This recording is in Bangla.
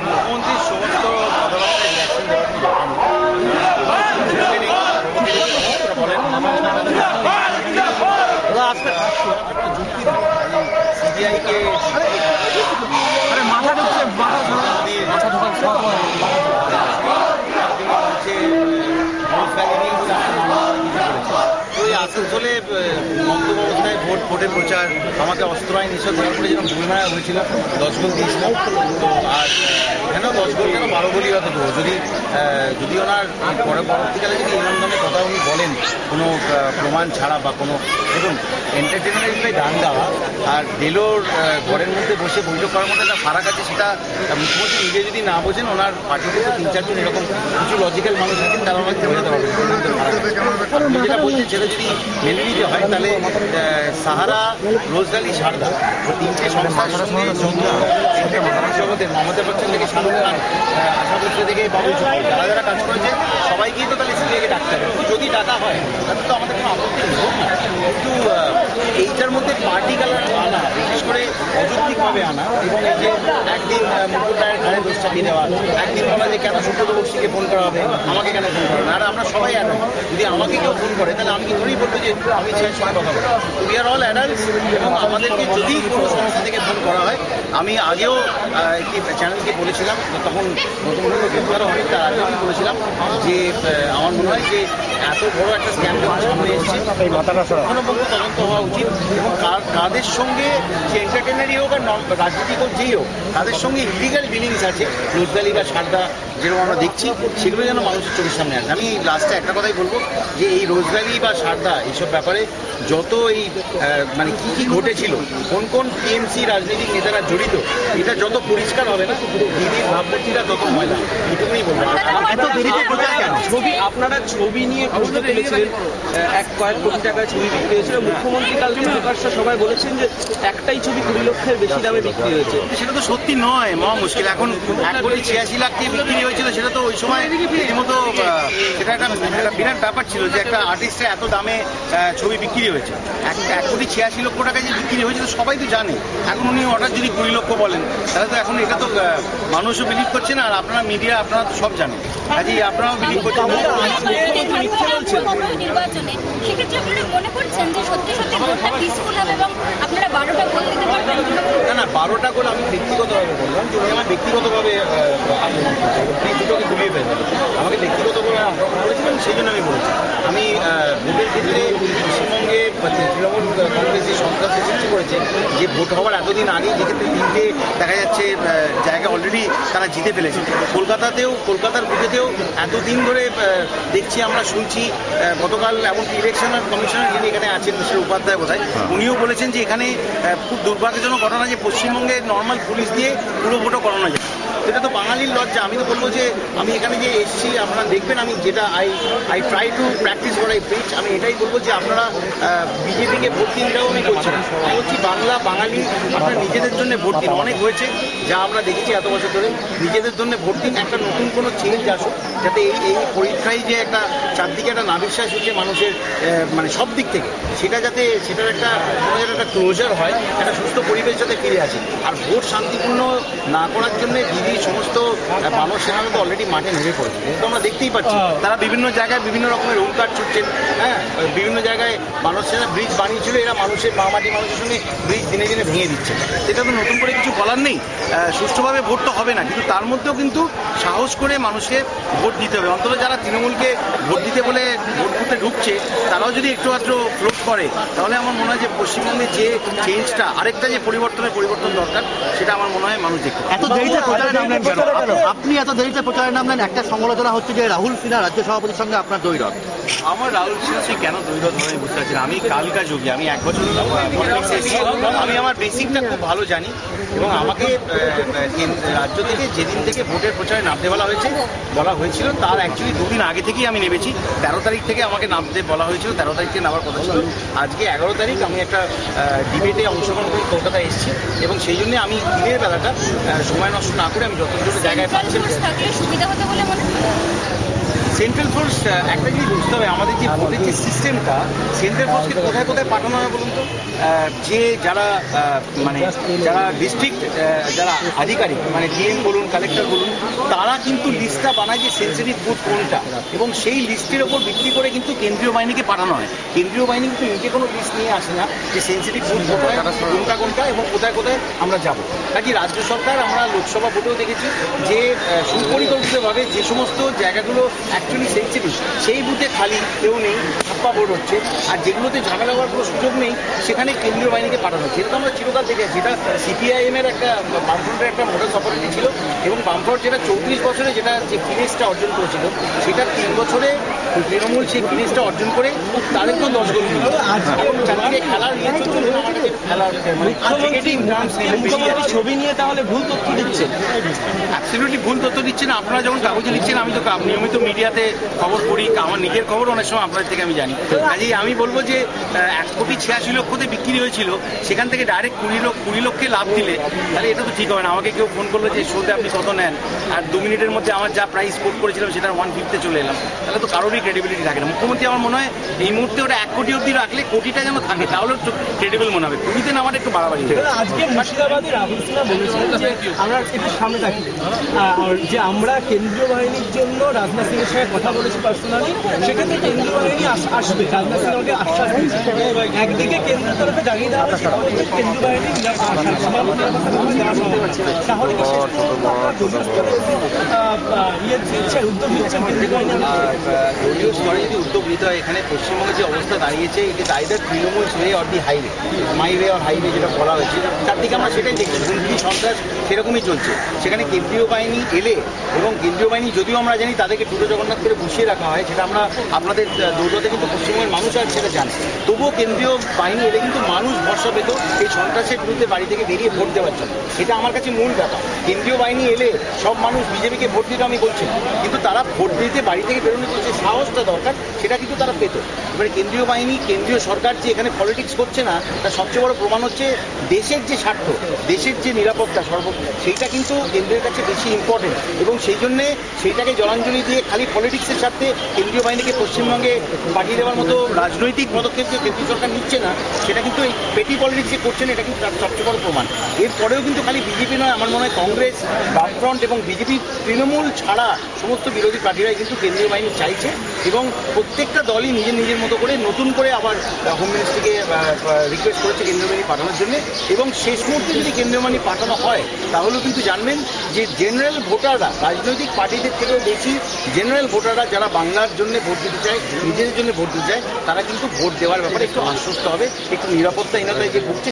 মুখ্যমন্ত্রীর সমস্ত কথাবার্তায় রিয়াকশন সিবিআইকে মাথা ঢুকছে আসলে বন্দ্যোপাধ্যায় ভোটের প্রচার আমাকে অস্ত্র আইন নিষেধ করার পরে যেরকম ভুলমায়া হয়েছিল 10 গোল দিয়েছিলাম, তো আর এখানেও 10 গোল কেন 12 গোলই হয়তো দেবো যদি ওনার পরবর্তীকালে যদি এরকম ধরনের কথা উনি বলেন কোনো প্রমাণ ছাড়া বা কোনো দেখুন এন্টারটেনমেন্টে গান গাওয়া আর ডেলোর ঘরের মধ্যে বসে বৈঠক করার মধ্যে একটা ফারাক আছে, সেটা মুখ্যমন্ত্রী নিজে যদি না বোঝেন ওনার পার্টিতে তো 3-4 জন এরকম কিছু লজিক্যাল মানুষ আছেন তারা আমাকে মেনে নিতে পারবেন। আপনি যেটা বলছেন সেটা যদি মেনে নিতে হয় তাহলে সাহারা, রোজগালি, সারদা তিনটে সংস্থার সঙ্গে জগতের মমতা বচ্চন থেকে শাহরুখ খান, আশা বসে থেকে বাবু যারা যারা কাজ করেছে সবাইকেই তো তাহলে সিবিআইকে ডাকতে হবে। যদি ডাকা হয় তাহলে তো আমাদের কোনো আপত্তি নেই, কিন্তু এইটার মধ্যে পার্টি কালার আনা, বিশেষ করে অযৌক্তিকভাবে আনা এবং এই যে একদিন মুকুল রায়ের ঘাড়ে দোষ চাপিয়ে দেওয়া, একদিন বলা যে কেন সুব্রত বক্সিকে ফোন করা হবে, আমাকে কেন ফোন করে না, আর আমরা সবাই অ্যাডাল্ট, যদি আমাকে কেউ ফোন করে তাহলে আমি কি ধরেই বলবো যে আমি ছেলের সঙ্গে কথা বলবো। উই আর অল অ্যাডাল্টস এবং আমাদেরকে যদি কোনো সংস্থা থেকে ফোন করা হয়, আমি আগেও একটি চ্যানেলকে বলেছিলাম, তখন নতুন নতুন গ্রেফতারও হয়, তার আগে আমি বলেছিলাম যে আমার মনে হয় যে এত বড় একটা স্ক্যাম যখন সামনে এসেছে সম্পূর্ণপক্ষ তদন্ত হওয়া উচিত এবং কাদের সঙ্গে যে এন্টারটেনারই হোক আর রাজনীতিক হোক যেই হোক তাদের সঙ্গে ইলিগাল ডিলিংস আছে, রোজগালি বা সারদা যেরকম আমরা দেখছি, সেগুলো যেন মানুষের চোখের সামনে আসে। আমি লাস্টে একটা কথাই বলবো যে এই রোজগালি বা সারদা এইসব ব্যাপারে যত এই মানে কি কি ঘটেছিল, কোন কোন টিএমসি রাজনৈতিক নেতারা জড়িত, এটা যত পরিষ্কার হবে না দিদির ভাবমূর্তিটা তত ময়লা, এটুকুই বলবো। এত দেরিতে ছবি আপনারা ছবি নিয়ে প্রশ্ন তুলেছিলেন, কয়েক কোটি টাকায় ছবি বিক্রি হয়েছিল, মুখ্যমন্ত্রী কালকে প্রকাশ্য সবাই বলেছেন যে একটাই ছবি 20 লক্ষের বেশি দামে বিক্রি হয়েছে। সেটা তো সত্যি নয়, মহা মুশকিল। এখন 1,86,00,000 দিয়ে বিক্রি হয়েছিল, সেটা তো ওই সময় রীতিমতো সেটা একটা বিরাট ব্যাপার ছিল যে একটা আর্টিস্টের এত দামে ছবি বিক্রি হয়েছে। 1,86,00,000 টাকা যে বিক্রি হয়েছে তো সবাই তো জানে। এখন উনি অর্ডার যদি 20 লক্ষ বলেন তাহলে তো এখন এটা তো মানুষও বিলিভ করছে না, আর আপনারা মিডিয়া আপনারা তো সব জানেন, কাজেই আপনারাও বিলিভ করছেন। না 12টা গোল আমি ব্যক্তিগতভাবে বললাম, যদি আমার ব্যক্তিগতভাবে দুটোকে ঘুমিয়ে ফেলবেন, আমাকে ব্যক্তিগতভাবে বলেছিলেন, সেই জন্য আমি বলেছি। আমি ভোটের ক্ষেত্রে পশ্চিমবঙ্গে তৃণমূল কংগ্রেস যে সন্ত্রাস সৃষ্টি করেছে, যে ভোট হওয়ার এতদিন আগেই যেক্ষেত্রে 3টে দেখা যাচ্ছে জায়গা অলরেডি তারা জিতে ফেলেছে, কলকাতার বুথেতেও এতদিন ধরে দেখছি আমরা শুনছি। গতকাল এমনকি ইলেকশন কমিশনার যিনি এখানে আছেন মিস্টার উপাধ্যায় বোধহয়, উনিও বলেছেন যে এখানে খুব দুর্ভাগ্যজনক ঘটনা যে পশ্চিমবঙ্গে নর্মাল পুলিশ দিয়ে পুরো ভোটও করানো যায়। এটা তো বাঙালির লজ্জা। আমি তো বলবো যে আমি এখানে যে এসেছি আপনারা দেখবেন, আমি যেটা I try to practice for I preach, আমি এটাই বলবো যে আপনারা বিজেপিকে ভোট দিন, এটাও আমি করছি না। আমি বলছি বাঙালি আপনারা নিজেদের জন্য ভোট দিন। অনেক হয়েছে যা আমরা দেখেছি এত বছর ধরে, নিজেদের জন্য ভোট দিন। একটা নতুন কোনো চেঞ্জ আসুক, যাতে এই পরীক্ষায় যে একটা চারদিকে একটা নাবিশ্বাস হচ্ছে মানুষের মানে সব দিক থেকে, সেটা যাতে সেটার একটা ক্লোজার হয়, একটা সুস্থ পরিবেশ যাতে ফিরে আসে। আর ভোট শান্তিপূর্ণ না করার জন্য দিদি সমস্ত মানব সেনারা তো অলরেডি মাঠে নেমে পড়েছে, কিন্তু আমরা দেখতেই পাচ্ছি তারা বিভিন্ন জায়গায় বিভিন্ন রকমের হুঙ্কার ছুটছেন। হ্যাঁ, বিভিন্ন জায়গায় মানব সেনা ব্রিজ বানিয়েছিল, এরা মানুষের মামাটি মানুষের সঙ্গে ব্রিজ দিনে দিনে ভেঙে দিচ্ছে। সেটা তো নতুন করে কিছু বলার নেই। সুষ্ঠুভাবে ভোট তো হবে না, কিন্তু তার মধ্যেও কিন্তু সাহস করে মানুষকে ভোট দিতে হবে। অন্তত যারা তৃণমূলকে ভোট দিতে বলে ভোট করতে ঢুকছে, তারাও যদি একটু আধটু ফ্লোট করে, তাহলে আমার মনে হয় যে পশ্চিমবঙ্গে যে চেঞ্জটা, আরেকটা যে পরিবর্তন দরকার, সেটা আমার মনে হয় মানুষ দেখতে। এত দেরিতে প্রচারে নামলেন কেন আপনি? এত দেরিতে প্রচারে নামলেন, একটা সমালোচনা হচ্ছে যে রাহুল সিনহা রাজ্য সভাপতির সঙ্গে আপনার দ্বৈরথ। আমার রাহুল সিনহার সঙ্গে কেন দ্বৈরথ হবে বুঝতে পারছি না। আমি কালকা যোগী, আমি 1 বছর পলিটিক্সে এসেছি, আমি আমার বেসিকটা খুব ভালো জানি এবং আমাকে রাজ্য থেকে যেদিন থেকে ভোটের প্রচারে নামতে বলা হয়েছিল তার অ্যাকচুয়ালি 2 দিন আগে থেকেই আমি নেমেছি। 13 তারিখ থেকে আমাকে নামতে বলা হয়েছিল, 13 তারিখ থেকে নামার কথা ছিল। আজকে 11 তারিখ আমি একটা ডিবেটে অংশগ্রহণ করে কলকাতায় এসেছি এবং সেই জন্য আমি দিনের বেলাটা সময় নষ্ট না করে আমি যতটুকু জায়গায় পাচ্ছি। সেন্ট্রাল ফোর্স একটা জিনিস বুঝতে হবে, আমাদের যে ভোটের যে সিস্টেমটা, সেন্ট্রাল ফোর্সকে কোথায় কোথায় পাঠানো হয় বলুন তো? যে যারা মানে যারা ডিস্ট্রিক্ট যারা আধিকারিক, মানে ডিএম বলুন, কালেক্টর বলুন, তারা কিন্তু লিস্টটা বানায় যে সেন্সিটিভ বুথ কোনটা, এবং সেই লিস্টের ওপর ভিত্তি করে কিন্তু কেন্দ্রীয় বাহিনীকে পাঠানো হয়। কেন্দ্রীয় বাহিনী কিন্তু নিজে কোনো লিস্ট নিয়ে আসে না যে সেন্সিটিভ বুথ কোথায়, কোনটা কোনটা এবং কোথায় কোথায় আমরা যাব। কাজে রাজ্য সরকার, আমরা লোকসভা ভোটেও দেখেছি যে সুপরিকল্পিতভাবে যে সমস্ত জায়গাগুলো অ্যাকচুয়ালি সেন্সিটিভ, সেই বুথে খালি কেউ নেই, ছাপ্পা ভোট হচ্ছে, আর যেগুলোতে ঝামেলা হওয়ার কোনো সুযোগ নেই সেখানে কেন্দ্রীয় বাহিনীকে পাঠানো হচ্ছে। এটা তো আমরা চিরকাল দেখে আছি। এটা সিপিআইএমের একটা, বামফ্রন্টের একটা মোডাস অপারেন্ডি ছিল, এবং বামফ্রন্ট যেটা 34 বছরে যেটা যে ফিনিশটা অর্জন করেছিল, সেটা 3 বছরে তৃণমূল সেই ফিনিশটা অর্জন করে তাদের তো 10 গোল দিল। এখন চারদিকে খেলার নিয়ে চলছে, আমার কাছে খেলার মুখ্যমন্ত্রী ছবি নিয়ে তাহলে ভুল তথ্য দিচ্ছেন। অ্যাবসলিউটলি ভুল তথ্য দিচ্ছেন। আপনারা যখন কাগজে লিখছেন, আমি তো নিয়মিত মিডিয়াতে খবর পড়ি, আমার নিজের খবর অনেক সময় আপনাদের থেকে আমি জানি। কাজেই আমি বলবো যে 1,86,00,000 বিক্রি হয়েছিল, সেখান থেকে ডাইরেক্ট 20 লক্ষে লাভ দিলে তাহলে এটা তো ঠিক হবে না। আমাকে কেউ ফোন করলো যে শোতে আপনি কত নেন, আর 2 মিনিটের মধ্যে আমার যা প্রাইস কোট করেছিলাম সেটা 150 চলে এলাম, তাহলে তো কারোরই ক্রেডিবিলিটি থাকে না। মুখ্যমন্ত্রী আমার মনে হয় এই মুহূর্তে ওটা 1 কোটি অব্দি রাখলে, কোটিটা যেন থাকে, তাহলে ক্রেডিবল মনে হবে। কোটিতে নামাটা একটু বাড়াবাড়ি। আজকে মুর্শিদাবাদে রাহুল সিনহা বলেছিলেন যে আমরা একটু সামনে থাকি, যে আমরা কেন্দ্রীয় বাহিনীর জন্য রাজনাথ সিংয়ের সঙ্গে কথা বলেছি পার্সোনালি, সেক্ষেত্রে কেন্দ্রীয় বাহিনী আসবে। রাজনাথ সিং আমাকে আশ্বাস দিয়েছে। একদিকে কেন্দ্রের তরফে জানিয়ে দেওয়া হচ্ছে কেন্দ্রীয় বাহিনী তাহলে কি শেষ পর্যন্ত আপনারা দলীয় স্তরে উদ্যোগ নিচ্ছেন কেন্দ্রীয় বাহিনী? দলীয় স্তরে যদি উদ্যোগ নিতে হয়, এখানে পশ্চিমবঙ্গের যে অবস্থা দাঁড়িয়েছে, it is either Trinamool way or the highway, my way or highway যেটা বলা হয়েছে, চারদিকে আমরা সেটাই দেখছি। হুমকি সন্ত্রাস সেরকমই চলছে। সেখানে কেন্দ্রীয় বাহিনী এলে, এবং কেন্দ্রীয় বাহিনী যদিও আমরা জানি তাদেরকে টুটো জগন্নাথ করে বসিয়ে রাখা হয়, সেটা আমরা আপনাদের দৌলতে কিন্তু পশ্চিমবঙ্গের মানুষ আর সেটা জানে, তবুও কেন্দ্রীয় বাহিনী এলে কিন্তু মানুষ ভরসা পেত এই সন্ত্রাসের বিরুদ্ধে বাড়ি থেকে বেরিয়ে ভোট দেওয়ার জন্য। এটা আমার কাছে মূল ব্যাপার। কেন্দ্রীয় বাহিনী এলে সব মানুষ বিজেপিকে ভোট দিতে আমি বলছি না, কিন্তু তারা ভোট দিতে বাড়ি থেকে বেরোনোর যে সাহসটা দরকার সেটা কিন্তু তারা পেত। এবারে কেন্দ্রীয় বাহিনী, কেন্দ্রীয় সরকার যে এখানে পলিটিক্স করছে না, তার সবচেয়ে বড় প্রমাণ হচ্ছে দেশের যে স্বার্থ, দেশের যে নিরাপত্তা সেইটা কিন্তু কেন্দ্রের কাছে বেশি ইম্পর্টেন্ট, এবং সেই জন্যে সেইটাকে জলাঞ্জলি দিয়ে খালি পলিটিক্সের স্বার্থে কেন্দ্রীয় বাহিনীকে পশ্চিমবঙ্গে পাঠিয়ে দেওয়ার মতো রাজনৈতিক পদক্ষেপ যে কেন্দ্রীয় সরকার নিচ্ছে না, সেটা কিন্তু এই পেটি পলিটিক্স যে করছেন, এটা কিন্তু তার সবচেয়ে বড় প্রমাণ। এরপরেও কিন্তু খালি বিজেপি নয়, আমার মনে হয় কংগ্রেস, বামফ্রন্ট এবং বিজেপি, তৃণমূল ছাড়া সমস্ত বিরোধী পার্টিরাই কিন্তু কেন্দ্রীয় বাহিনী চাইছে, এবং প্রত্যেকটা দলই নিজের নিজের মতো করে নতুন করে আবার হোম মিনিস্ট্রিকে রিকোয়েস্ট করেছে কেন্দ্রীয় বাহিনী পাঠানোর জন্য। এবং শেষ মুহূর্তে যদি কেন্দ্রীয় বাহিনী পাঠানো হয়, তাহলেও কিন্তু জানবেন যে জেনারেল ভোটাররা, রাজনৈতিক পার্টিদের থেকেও বেশি জেনারেল ভোটাররা যারা বাংলার জন্য ভোট দিতে চায়, নিজেদের জন্য ভোট দিতে চায়, তারা কিন্তু ভোট দেওয়ার ব্যাপারে একটু আশ্বস্ত হবে, একটু নিরাপত্তাহীনতায় যে ভুগছে